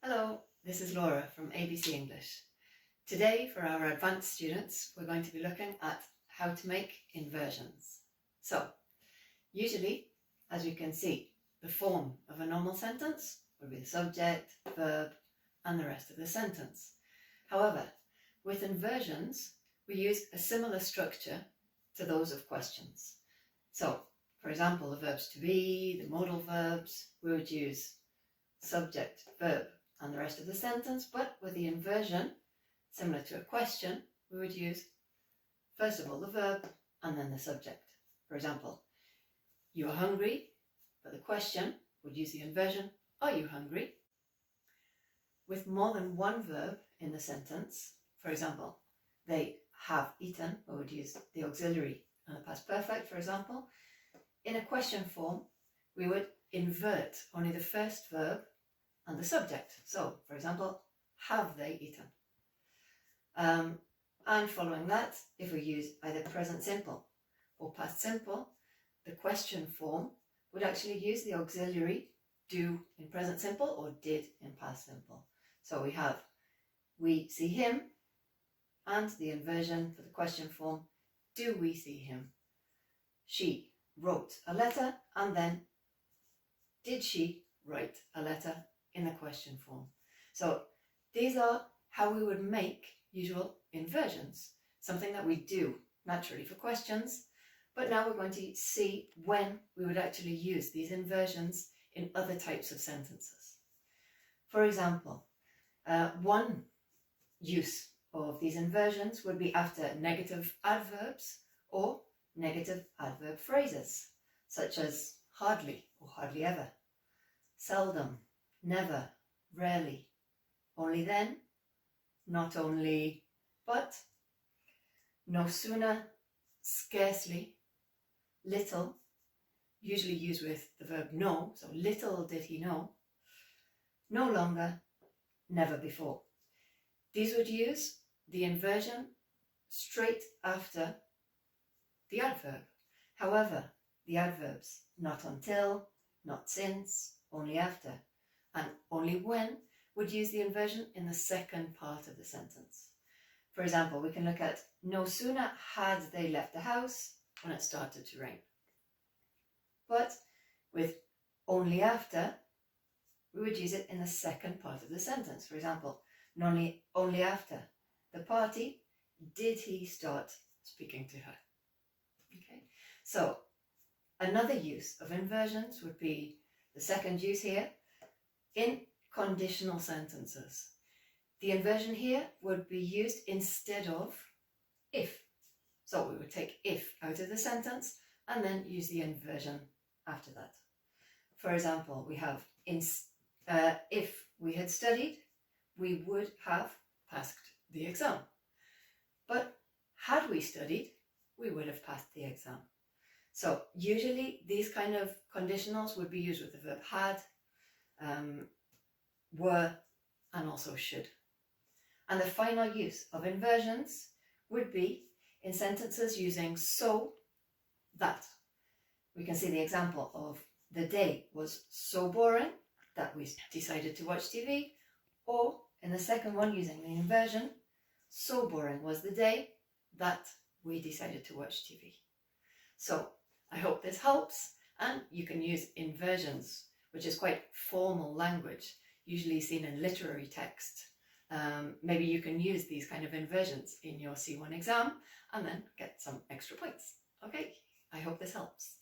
Hello, this is Laura from ABC English. Today, for our advanced students, we're going to be looking at how to make inversions. So, usually, as you can see, the form of a normal sentence would be the subject, verb, and the rest of the sentence. However, with inversions, we use a similar structure to those of questions. So, for example, the verbs to be, the modal verbs, we would use subject, verb, and the rest of the sentence, but with the inversion, similar to a question, we would use first of all the verb and then the subject. For example, you are hungry, but the question would use the inversion, are you hungry? With more than one verb in the sentence, for example, they have eaten, we would use the auxiliary and the past perfect, for example. In a question form, we would invert only the first verb and the subject. So, for example, have they eaten? And following that, if we use either present simple or past simple, the question form would actually use the auxiliary do in present simple or did in past simple. So we have we see him, and the inversion for the question form, do we see him? She wrote a letter, and then did she write a letter in the question form. So these are how we would make usual inversions, something that we do naturally for questions, but now we're going to see when we would actually use these inversions in other types of sentences. For example, one use of these inversions would be after negative adverbs or negative adverb phrases, such as hardly or hardly ever, seldom, never, rarely, only then, not only, but, no sooner, scarcely, little, usually used with the verb know, so little did he know, no longer, never before. These would use the inversion straight after the adverb. However, the adverbs not until, not since, only after, and only when would use the inversion in the second part of the sentence. For example, we can look at no sooner had they left the house when it started to rain. But with only after, we would use it in the second part of the sentence. For example, only after the party did he start speaking to her. Okay, so another use of inversions would be the second use here in conditional sentences. The inversion here would be used instead of if. So we would take if out of the sentence and then use the inversion after that. For example, we have if we had studied, we would have passed the exam. But had we studied, we would have passed the exam. So usually these kind of conditionals would be used with the verb had, were, and also should. And the final use of inversions would be in sentences using so, that. We can see the example of the day was so boring that we decided to watch TV, or in the second one using the inversion, so boring was the day that we decided to watch TV. So I hope this helps, and you can use inversions, which is quite formal language, usually seen in literary text. Maybe you can use these kind of inversions in your C1 exam and then get some extra points. Okay, I hope this helps.